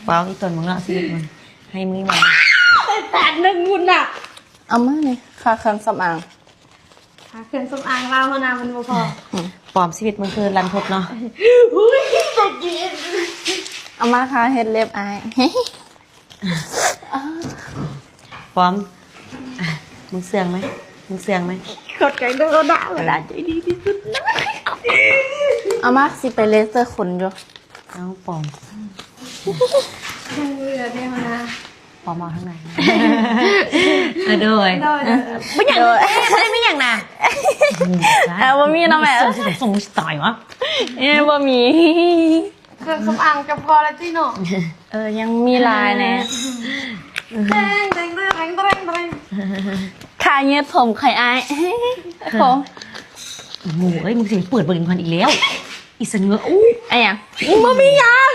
เปล่าอีตนมึงละชีวิตมึงให้มึงมา8-1มุนอ่ะเอามาเลยค่าเครื่องสำอางเครื่องสำอางเราเท่านั้นมันบ่พอปลอมชีวิตมึงคือรันทดเนาะเอามาค่ะเฮ็ดเล็บอายปลอมมึงเสื่องไหมกดไก่โดนด่าเวลาใจดีที่สุดนะเอามาสิไปเลเซอร์ขนอยู่เอาปลอมเบื่อได้มานะปลอมมาข้างในโดยไม่อย่างไม่อย่างน่ะบ่มีนะแม่ส่งตายวะบ่มีเครื่องสำอางจะพอแล้วจีโน่ยังมีลายแน่แดงค่าเย็บผมไข่อายผม หมูเอ้ยมึงเสียเปิดเบอร์1,000อีกแล้วอีเสนออู้ไอ้ยังบ่มียัง